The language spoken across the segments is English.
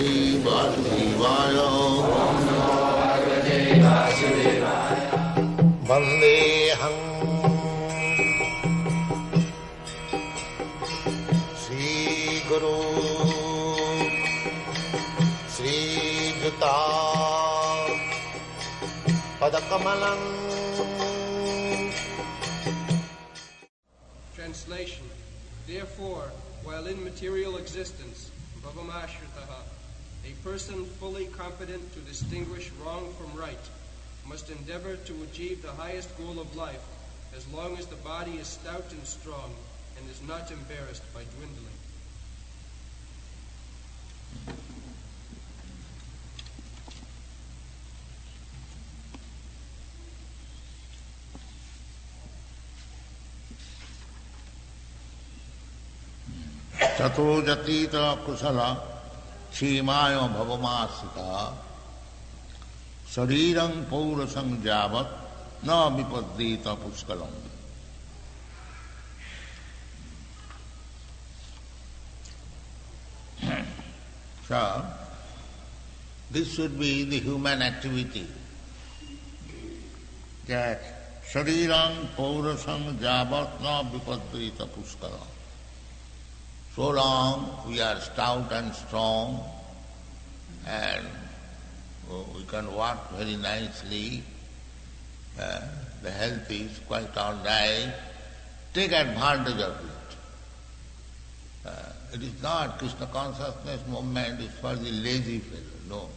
Shri Vasudevaya. Vandeham Shri Guru Shri Juta Padakamalam. Translation. Therefore, while in material existence, bhavamāśritaha, a person fully competent to distinguish wrong from right, must endeavor to achieve the highest goal of life, as long as the body is stout and strong, and is not embarrassed by dwindling. Tato jatita kusala Chimaya bhavamasita Sarirang paurasang javat Na vipaddita puskalam. So, this should be the human activity, that Sarirang paurasang javat Na vipaddita puskalam. So long we are stout and strong and we can walk very nicely, the health is quite all right, take advantage of it. It is not Krishna consciousness movement is for the lazy fellow, no.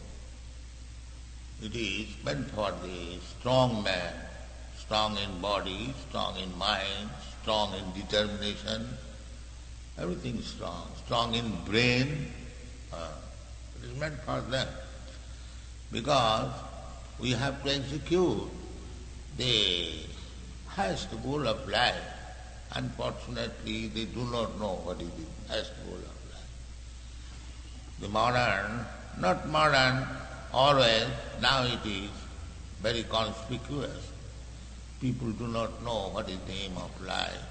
It is meant for the strong man, strong in body, strong in mind, strong in determination. Everything is strong. Strong in brain. It is meant for them. Because we have to execute the highest goal of life. Unfortunately, they do not know what is the highest goal of life. The modern, not modern, always, now it is very conspicuous. People do not know what is the aim of life.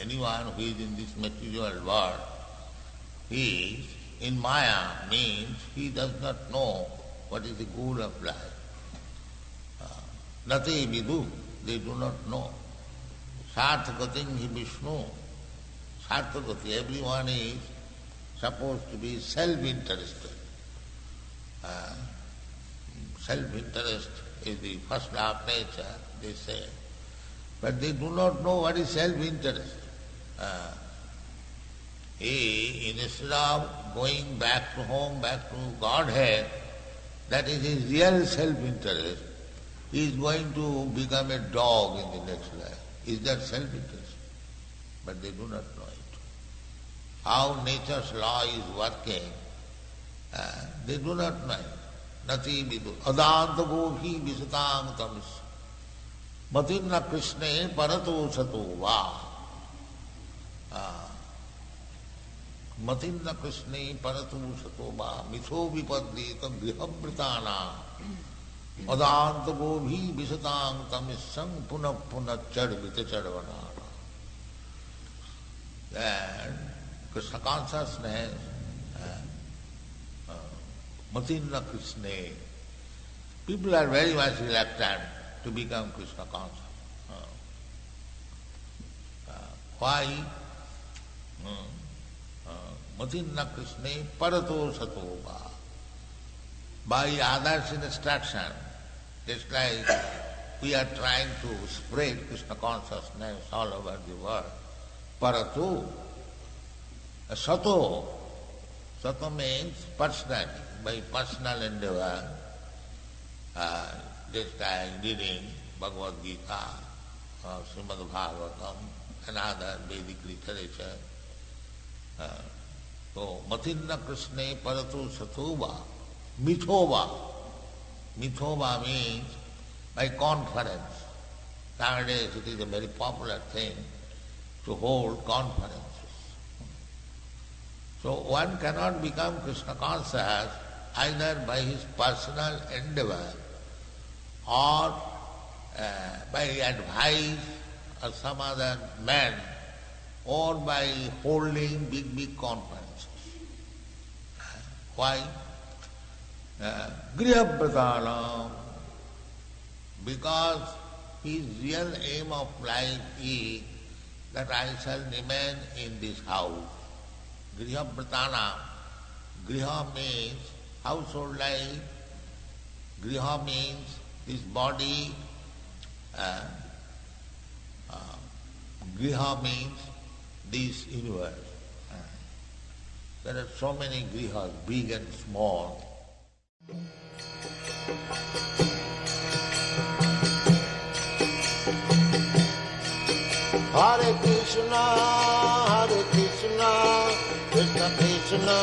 Anyone who is in this material world, he is in Maya, means he does not know what is the goal of life. Nati vidu, they do not know. Sarthagatim hi Vishnu. Sarthagati, everyone is supposed to be self-interested. Self-interest is the first law of nature, they say. But they do not know what is self-interest. He, instead of going back to home, back to Godhead, that is his real self-interest, he is going to become a dog in the next life. Is that self-interest? But they do not know it. How nature's law is working, they do not know it. Nati vidu. Adanta gohi visatang tamis. Matinna Krishne parato sato va. Matinna Krishne parato sato va. Mitho vipaddita grihabritana. Adanta gobhi visatang tamissang punah punah chadvita chadvanara. Then Krishna consciousness, Matinna Krishne. People are very much reluctant to become Krishna conscious. Why? Matinna Krishne parato sato va. By others' instruction, just like we are trying to spread Krishna consciousness all over the world. Parato, sato. Sato means personally, by personal endeavor, just like reading Bhagavad Gita, Srimad Bhagavatam, and other Vedic literature. So, Matinna Krishne parato satova, mithova. Mithova means by conference. Nowadays it is a very popular thing to hold conferences. So one cannot become Krishna conscious either by his personal endeavor or by advice of some other man or by holding big conferences. Why? Grihabhratana, because his real aim of life is that I shall remain in this house. Grihabhratana, griha means household life, griha means this body, griha means this universe. There are so many grihas, big and small. Hare Krishna, Krishna Krishna,